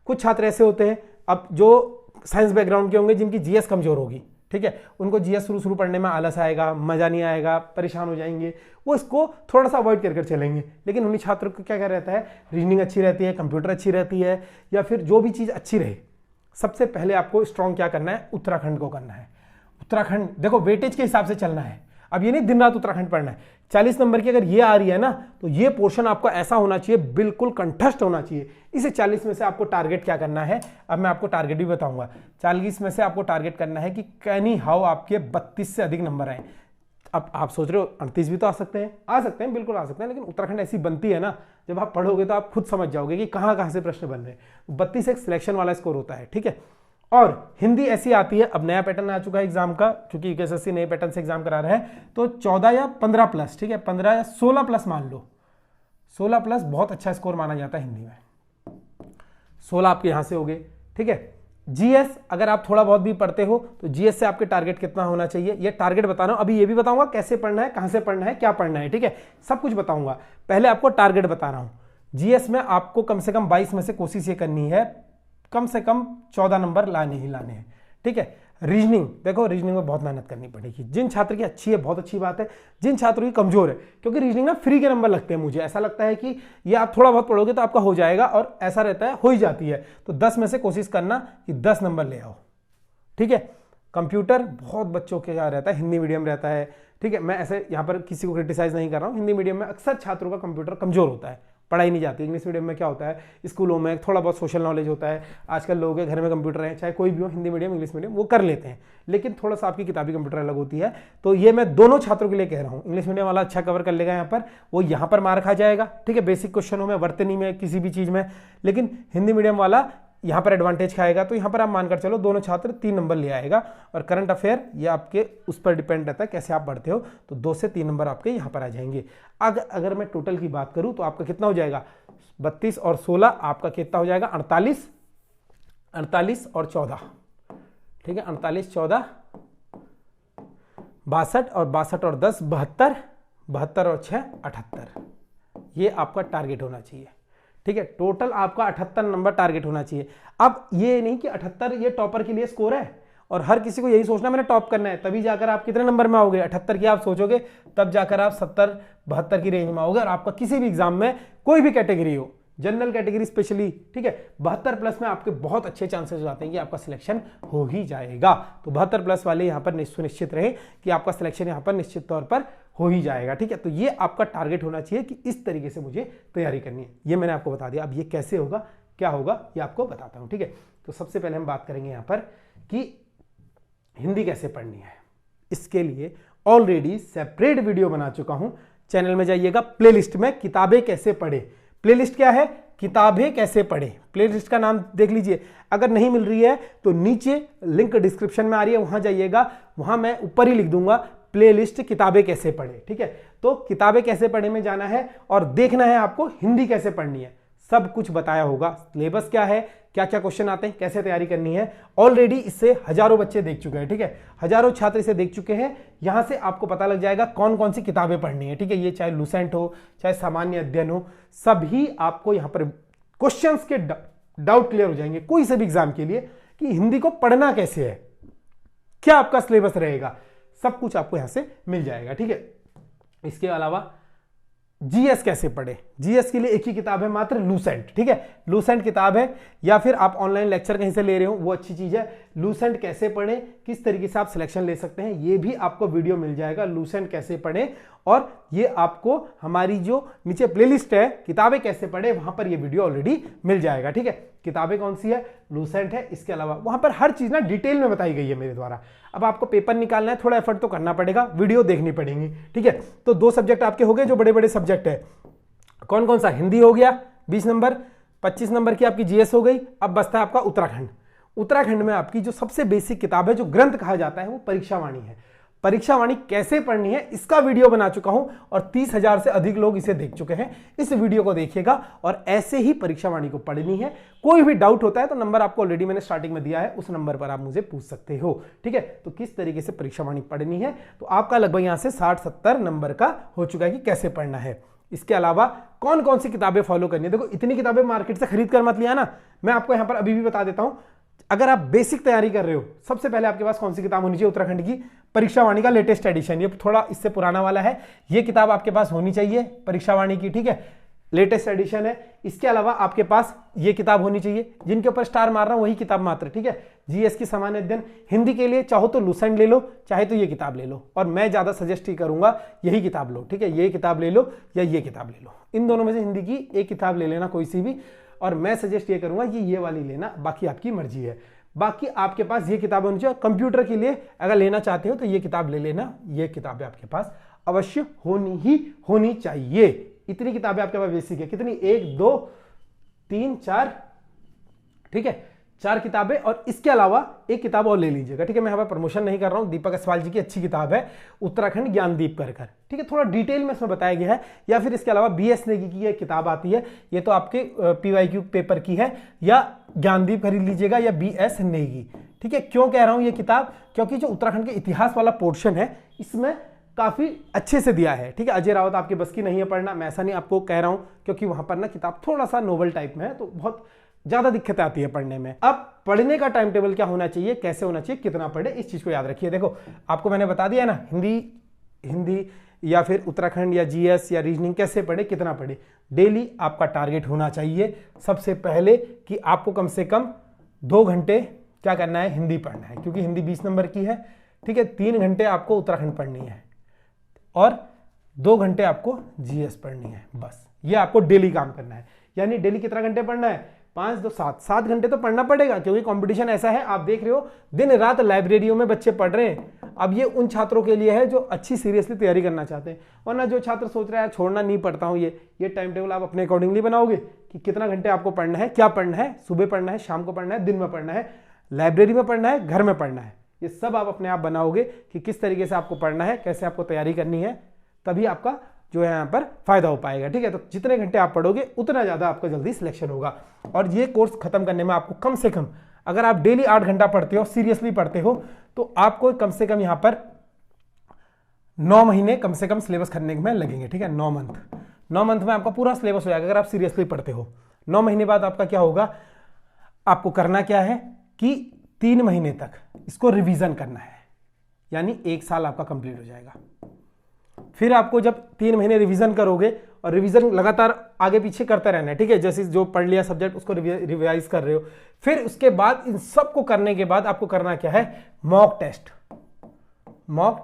कुछ छात्र ऐसे होते हैं, अब जो साइंस बैकग्राउंड के होंगे, जिनकी जीएस कमजोर होगी, ठीक है, उनको जीएस शुरू पढ़ने में आलस आएगा, मजा नहीं आएगा, परेशान हो जाएंगे, वो इसको थोड़ा सा अवॉइड कर चलेंगे। लेकिन उन्हीं छात्रों को क्या रहता है, रीजनिंग अच्छी रहती है, कंप्यूटर अच्छी रहती है, या फिर जो भी चीज अच्छी रहे। सबसे पहले आपको स्ट्रॉन्ग क्या करना है, उत्तराखंड को करना है। उत्तराखंड देखो, वेटेज के हिसाब से चलना है। अब ये नहीं दिन रात उत्तराखंड पढ़ना है। 40 नंबर की अगर ये आ रही है ना, तो ये पोर्शन आपको ऐसा होना चाहिए, बिल्कुल कंठस्थ होना चाहिए। इसे 40 में से आपको टारगेट क्या करना है, अब मैं आपको टारगेट भी बताऊंगा। 40 में से आपको टारगेट करना है कि कैनी हाउ आपके 32 से अधिक नंबर आए। अब आप सोच रहे हो 38 भी तो आ सकते हैं, बिल्कुल आ सकते हैं, लेकिन उत्तराखंड ऐसी बनती है ना, जब आप पढ़ोगे तो आप खुद समझ जाओगे कि कहां कहां से प्रश्न बन रहे हैं। 32 एक सिलेक्शन वाला स्कोर होता है, ठीक है। और हिंदी ऐसी आती है, अब नया पैटर्न आ चुका है एग्जाम का, क्योंकि यूपीएससी नए पैटर्न से एग्जाम करा रहा है, तो 14 या 15 प्लस, ठीक है, 15 या 16 प्लस मान लो। 16 प्लस बहुत अच्छा स्कोर माना जाता है हिंदी में। 16 आपके यहां से हो गए, ठीक है। जीएस अगर आप थोड़ा बहुत भी पढ़ते हो, तो जीएस से आपके टारगेट कितना होना चाहिए, ये टारगेट बता रहा हूं। अभी ये भी बताऊंगा कैसे पढ़ना है, कहां से पढ़ना है, क्या पढ़ना है, ठीक है, सब कुछ बताऊंगा। पहले आपको टारगेट बता रहा हूं। जीएस में आपको कम से कम 22 में से कोशिश ये करनी है, कम से कम 14 नंबर लाने ही लाने हैं, ठीक है। रीजनिंग देखो, रीजनिंग में बहुत मेहनत करनी पड़ेगी। जिन छात्र की अच्छी है बहुत अच्छी बात है, जिन छात्रों की कमजोर है, क्योंकि रीजनिंग ना फ्री के नंबर लगते हैं, मुझे ऐसा लगता है कि ये आप थोड़ा बहुत पढ़ोगे तो आपका हो जाएगा, और ऐसा रहता है, हो ही जाती है। तो 10 में से कोशिश करना कि 10 नंबर ले आओ, ठीक है। कंप्यूटर बहुत बच्चों के क्या रहता है, हिंदी मीडियम रहता है, ठीक है। मैं ऐसे यहाँ पर किसी को क्रिटिसाइज नहीं कर रहा हूँ। हिंदी मीडियम में अक्सर छात्रों का कंप्यूटर कमजोर होता है, पढ़ाई नहीं जाती। इंग्लिश मीडियम में क्या होता है, स्कूलों में थोड़ा बहुत सोशल नॉलेज होता है, आजकल लोगों के घर में कंप्यूटर है, चाहे कोई भी हो, हिंदी मीडियम इंग्लिश मीडियम, वो कर लेते हैं। लेकिन थोड़ा सा आपकी किताबी कंप्यूटर अलग होती है। तो ये मैं दोनों छात्रों के लिए कह रहा हूँ। इंग्लिश मीडियम वाला अच्छा कवर कर लेगा यहाँ पर, वो यहाँ पर मार खा जाएगा, ठीक है, बेसिक क्वेश्चनों में, वर्तनी में, किसी भी चीज में। लेकिन हिंदी मीडियम वाला यहाँ पर एडवांटेज खाएगा। तो यहाँ पर आप मानकर चलो दोनों छात्र 3 नंबर ले आएगा। और करंट अफेयर ये आपके उस पर डिपेंड रहता है कैसे आप पढ़ते हो, तो 2 से 3 नंबर आपके यहाँ पर आ जाएंगे। अगर मैं टोटल की बात करूं तो आपका कितना हो जाएगा, 32 और 16 आपका कितना हो जाएगा, 48 और 14, ठीक है, 48, 14, 62 और 10 72, 72 और 6 78, ये आपका टारगेट होना चाहिए, ठीक है। टोटल आपका 78 नंबर टारगेट होना चाहिए। अब ये नहीं कि 78 ये टॉपर के लिए स्कोर है और हर किसी को यही सोचना मैंने टॉप करना है, तभी जाकर आप कितने नंबर में आओगे, 78 की आप सोचोगे, तब जाकर आप 70 72 की रेंज में आओगे। और आपका किसी भी एग्जाम में कोई भी कैटेगरी हो, जनरल कैटेगरी स्पेशली, ठीक है, 72 प्लस में आपके बहुत अच्छे चांसेस हो जाते हैं कि आपका सिलेक्शन हो ही जाएगा। तो 72 प्लस वाले यहाँ पर सुनिश्चित रहे कि आपका सिलेक्शन यहाँ पर निश्चित तौर पर हो ही जाएगा, ठीक है। तो ये आपका टारगेट होना चाहिए कि इस तरीके से मुझे तैयारी करनी है। ये मैंने आपको बता दिया। अब ये कैसे होगा, क्या होगा, ये आपको बताता हूं, ठीक है। तो सबसे पहले हम बात करेंगे यहाँ पर कि हिंदी कैसे पढ़नी है। इसके लिए ऑलरेडी सेपरेट वीडियो बना चुका हूं, चैनल में जाइएगा, प्लेलिस्ट में किताबें कैसे पढ़े। प्लेलिस्ट क्या है, किताबें कैसे पढ़े, प्लेलिस्ट का नाम देख लीजिए। अगर नहीं मिल रही है तो नीचे लिंक डिस्क्रिप्शन में आ रही है, वहां जाइएगा, वहां मैं ऊपर ही लिख दूंगा प्लेलिस्ट किताबें कैसे पढ़े, ठीक है। तो किताबें कैसे पढ़े में जाना है और देखना है आपको हिंदी कैसे पढ़नी है। सब कुछ बताया होगा। सिलेबस क्या है, क्या क्या क्वेश्चन आते हैं, कैसे तैयारी करनी है। ऑलरेडी इससे हजारों बच्चे देख चुके हैं, ठीक है, हजारों छात्र इसे देख चुके हैं। यहां से आपको पता लग जाएगा कौन कौन सी किताबें पढ़नी है, ठीक है। ये चाहे लूसेंट हो, चाहे सामान्य अध्ययन हो, सभी आपको यहां पर क्वेश्चंस के डाउट क्लियर हो जाएंगे कोई से भी एग्जाम के लिए कि हिंदी को पढ़ना कैसे है, क्या आपका सिलेबस रहेगा, सब कुछ आपको यहां से मिल जाएगा, ठीक है। इसके अलावा जीएस कैसे पढ़े, जीएस के लिए एक ही किताब है मात्र, लूसेंट, ठीक है। लूसेंट किताब है, या फिर आप ऑनलाइन लेक्चर कहीं से ले रहे हो वो अच्छी चीज है। लूसेंट कैसे पढ़े, किस तरीके से आप सिलेक्शन ले सकते हैं, ये भी आपको वीडियो मिल जाएगा, लूसेंट कैसे पढ़े। और ये आपको हमारी जो नीचे प्लेलिस्ट है किताबें कैसे पढ़े, वहां पर ये वीडियो ऑलरेडी मिल जाएगा, ठीक है। किताबें कौन सी है, लूसेंट है। इसके अलावा वहां पर हर चीज ना डिटेल में बताई गई है मेरे द्वारा। अब आपको पेपर निकालना है, थोड़ा एफर्ट तो करना पड़ेगा, वीडियो देखनी पड़ेगी, ठीक है। तो 2 सब्जेक्ट आपके हो गए जो बड़े बड़े सब्जेक्ट है। कौन कौन सा, हिंदी हो गया 20 नंबर, 25 नंबर की आपकी जीएस हो गई। अब बचता है आपका उत्तराखंड। उत्तराखंड में आपकी जो सबसे बेसिक किताब है, जो ग्रंथ कहा जाता है, वो परीक्षावाणी है। परीक्षावाणी कैसे पढ़नी है इसका वीडियो बना चुका हूं और 30,000 से अधिक लोग इसे देख चुके हैं। इस वीडियो को देखिएगा और ऐसे ही परीक्षावाणी को पढ़नी है। कोई भी डाउट होता है तो नंबर आपको ऑलरेडी मैंने स्टार्टिंग में दिया है, उस नंबर पर आप मुझे पूछ सकते हो, ठीक है। तो किस तरीके से परीक्षावाणी पढ़नी है, तो आपका लगभग यहां से 60-70 नंबर का हो चुका है कि कैसे पढ़ना है। इसके अलावा कौन कौन सी किताबें फॉलो करनी है, देखो इतनी किताबें मार्केट से खरीद कर मत लिया ना, मैं आपको यहां पर अभी भी बता देता हूं। अगर आप बेसिक तैयारी कर रहे हो, सबसे पहले आपके पास कौन सी किताब होनी चाहिए, उत्तराखंड की परीक्षावाणी का लेटेस्ट एडिशन, ये थोड़ा इससे पुराना वाला है, ये किताब आपके पास होनी चाहिए परीक्षावाणी की, ठीक है, लेटेस्ट एडिशन है। इसके अलावा आपके पास ये किताब होनी चाहिए, जिनके ऊपर स्टार मार रहा हूं वही किताब मात्र, ठीक है। जीएस की सामान्य अध्ययन, हिंदी के लिए चाहो तो लूसेंट ले लो, चाहे तो ये किताब ले लो, और मैं ज्यादा सजेस्ट ही करूंगा यही किताब लो, ठीक है। ये किताब ले लो या ये किताब ले लो, इन दोनों में से हिंदी की एक किताब ले लेना कोई सी भी, और मैं सजेस्ट ये करूंगा कि ये वाली लेना, बाकी आपकी मर्जी है। बाकी आपके पास ये किताब होनी चाहिए। कंप्यूटर के लिए अगर लेना चाहते हो तो ये किताब ले लेना, ये किताबें आपके पास अवश्य होनी चाहिए। इतनी किताबें आपके पास बेसिक है, कितनी, 1 2 3 4, ठीक है, 4 किताबें। और इसके अलावा एक किताब और ले लीजिएगा, ठीक है। मैं यहाँ पर प्रमोशन नहीं कर रहा हूँ, दीपक असवाल जी की अच्छी किताब है, उत्तराखंड ज्ञानदीप कर, ठीक है, थोड़ा डिटेल में इसमें बताया गया है। या फिर इसके अलावा BS नेगी की एक किताब आती है, ये तो आपके PYQ पेपर की है, या ज्ञानदीप खरीद लीजिएगा या BS नेगी, ठीक है। क्यों कह रहा हूं ये किताब, क्योंकि जो उत्तराखंड के इतिहास वाला पोर्शन है इसमें काफी अच्छे से दिया है, ठीक है। अजय रावत आपकी बस की नहीं है पढ़ना, मैं ऐसा नहीं आपको कह रहा हूं, क्योंकि वहां पर ना किताब थोड़ा सा नोवेल टाइप में है, तो बहुत ज्यादा दिक्कत आती है पढ़ने में। अब पढ़ने का टाइम टेबल क्या होना चाहिए, कैसे होना चाहिए, कितना पढ़े, इस चीज को याद रखिए। देखो आपको मैंने बता दिया ना, हिंदी या फिर उत्तराखंड या जीएस या रीजनिंग कैसे पढ़े, कितना पढ़े। डेली आपका टारगेट होना चाहिए सबसे पहले कि आपको कम से कम 2 घंटे क्या करना है, हिंदी पढ़ना है, क्योंकि हिंदी 20 नंबर की है, ठीक है। 3 घंटे आपको उत्तराखंड पढ़नी है और 2 घंटे आपको जीएस पढ़नी है, बस ये आपको डेली काम करना है। यानी डेली कितना घंटे पढ़ना है, 5 2 7 घंटे तो पढ़ना पड़ेगा, क्योंकि कंपटीशन ऐसा है, आप देख रहे हो दिन रात लाइब्रेरियों में बच्चे पढ़ रहे हैं। अब ये उन छात्रों के लिए है जो अच्छी सीरियसली तैयारी करना चाहते हैं, वरना जो छात्र सोच रहा है छोड़ना नहीं पढ़ता हूं, ये टाइम टेबल आप अपने अकॉर्डिंगली बनाओगे कि कितना घंटे आपको पढ़ना है, क्या पढ़ना है, सुबह पढ़ना है, शाम को पढ़ना है, दिन में पढ़ना है, लाइब्रेरी में पढ़ना है, घर में पढ़ना है, ये सब आप अपने आप बनाओगे कि किस तरीके से आपको पढ़ना है, कैसे आपको तैयारी करनी है, तभी आपका जो है यहाँ पर फायदा हो पाएगा, ठीक है। तो जितने घंटे आप पढ़ोगे उतना ज्यादा आपका जल्दी सिलेक्शन होगा। और ये कोर्स खत्म करने में आपको कम से कम, अगर आप डेली 8 घंटा पढ़ते हो, सीरियसली पढ़ते हो, तो आपको कम से कम यहाँ पर 9 महीने कम से कम सिलेबस करने में लगेंगे, ठीक है। 9 मंथ में आपका पूरा सिलेबस हो जाएगा अगर आप सीरियसली पढ़ते हो। 9 महीने बाद आपका क्या होगा, आपको करना क्या है कि 3 महीने तक इसको रिवीजन करना है, यानी 1 साल आपका कंप्लीट हो जाएगा। फिर आपको जब 3 महीने रिवीजन करोगे, और रिवीजन लगातार आगे पीछे करते रहना है, ठीक है, जैसे जो पढ़ लिया सब्जेक्ट उसको रिवाइज कर रहे हो। फिर उसके बाद इन सब को करने के बाद आपको करना क्या है, मॉक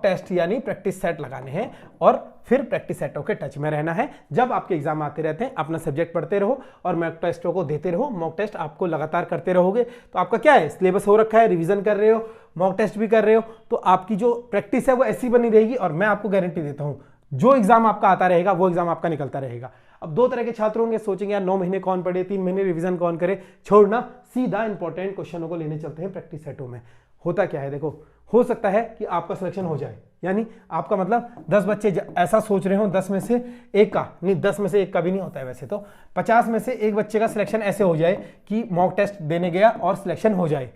टेस्ट यानी प्रैक्टिस सेट लगाने हैं, और फिर प्रैक्टिस सेटों के टच में रहना है। जब आपके एग्जाम आते रहते हैं, अपना सब्जेक्ट पढ़ते रहो और मॉक टेस्टों को देते रहो। मॉक टेस्ट आपको लगातार करते रहोगे तो आपका क्या है, सिलेबस हो रखा है, रिवीजन कर रहे हो, मॉक टेस्ट भी कर रहे हो, तो आपकी जो प्रैक्टिस है वो ऐसी बनी रहेगी। और मैं आपको गारंटी देता हूं, जो एग्जाम आपका आता रहेगा वो एग्जाम आपका निकलता रहेगा। अब दो तरह के छात्र होंगे, सोचेंगे यार 9 महीने कौन पढ़े, 3 महीने रिवीजन कौन करे, छोड़ना, सीधा इंपॉर्टेंट क्वेश्चनों को लेने चलते हैं प्रैक्टिस सेटों में। होता क्या है देखो, हो सकता है कि आपका सिलेक्शन हो जाए, यानी आपका मतलब 10 बच्चे ऐसा सोच रहे हो 10 में से एक का, नहीं 10 में से एक का भी नहीं होता है वैसे तो, 50 में से एक बच्चे का सिलेक्शन ऐसे हो जाए कि मॉक टेस्ट देने गया और सिलेक्शन हो जाए,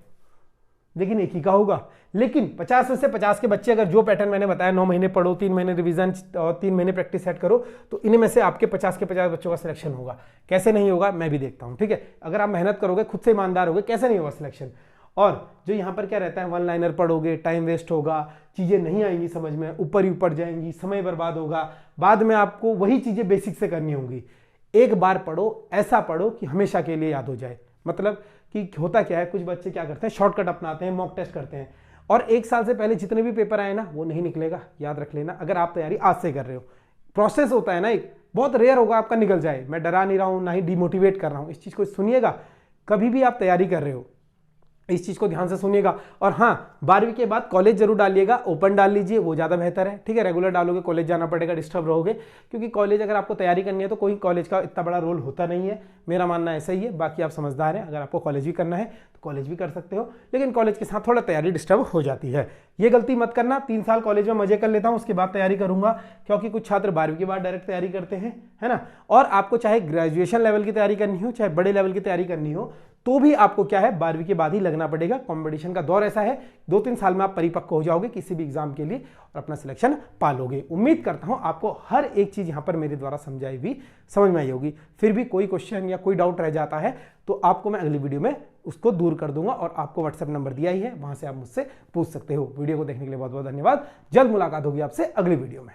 लेकिन एक ही का होगा। लेकिन 50 में से 50 के बच्चे, अगर जो पैटर्न मैंने बताया 9 महीने पढ़ो, 3 महीने रिवीजन और 3 महीने प्रैक्टिस सेट करो, तो इनमें में से आपके 50 के 50 बच्चों का सिलेक्शन होगा। कैसे नहीं होगा मैं भी देखता हूं, ठीक है। अगर आप मेहनत करोगे, खुद से ईमानदार होगे, कैसे नहीं होगा सिलेक्शन। और जो यहाँ पर क्या रहता है, वन लाइनर पढ़ोगे, टाइम वेस्ट होगा, चीजें नहीं आएंगी समझ में, ऊपर ही ऊपर जाएंगी, समय बर्बाद होगा, बाद में आपको वही चीजें बेसिक से करनी होंगी। एक बार पढ़ो, ऐसा पढ़ो कि हमेशा के लिए याद हो जाए। मतलब कि होता क्या है, कुछ बच्चे क्या करते हैं, शॉर्टकट अपनाते हैं, मॉक टेस्ट करते हैं, और 1 साल से पहले जितने भी पेपर आए ना वो नहीं निकलेगा, याद रख लेना। अगर आप तैयारी आज से कर रहे हो, प्रोसेस होता है ना, एक बहुत रेयर होगा आपका निकल जाए। मैं डरा नहीं रहा हूं, ना ही डिमोटिवेट कर रहा हूं, इस चीज को सुनिएगा। कभी भी आप तैयारी कर रहे हो, इस चीज को ध्यान से सुनिएगा। और हाँ, 12वीं के बाद कॉलेज जरूर डालिएगा, ओपन डाल लीजिए, वो ज्यादा बेहतर है, ठीक है। रेगुलर डालोगे कॉलेज जाना पड़ेगा, डिस्टर्ब रहोगे, क्योंकि कॉलेज अगर आपको तैयारी करनी है तो कोई कॉलेज का इतना बड़ा रोल होता नहीं है, मेरा मानना ऐसा ही है। बाकी आप समझदार हैं, अगर आपको कॉलेज भी करना है तो कॉलेज भी कर सकते हो, लेकिन कॉलेज के साथ थोड़ा तैयारी डिस्टर्ब हो जाती है। ये गलती मत करना, 3 साल कॉलेज में मजे कर लेता हूं, उसके बाद तैयारी करूंगा, क्योंकि कुछ छात्र 12वीं के बाद डायरेक्ट तैयारी करते हैं, है ना। और आपको चाहे ग्रेजुएशन लेवल की तैयारी करनी हो, चाहे बड़े लेवल की तैयारी करनी हो, तो भी आपको क्या है, 12वीं के बाद ही लगना पड़ेगा। कंपटीशन का दौर ऐसा है, 2-3 साल में आप परिपक्व हो जाओगे किसी भी एग्जाम के लिए और अपना सिलेक्शन पालोगे। उम्मीद करता हूं आपको हर एक चीज यहां पर मेरे द्वारा समझाई हुई समझ में आई होगी। फिर भी कोई क्वेश्चन या कोई डाउट रह जाता है तो आपको मैं अगली वीडियो में उसको दूर कर दूंगा, और आपको व्हाट्सएप नंबर दिया ही है, वहां से आप मुझसे पूछ सकते हो। वीडियो को देखने के लिए बहुत बहुत धन्यवाद। जल्द मुलाकात होगी आपसे अगली वीडियो में।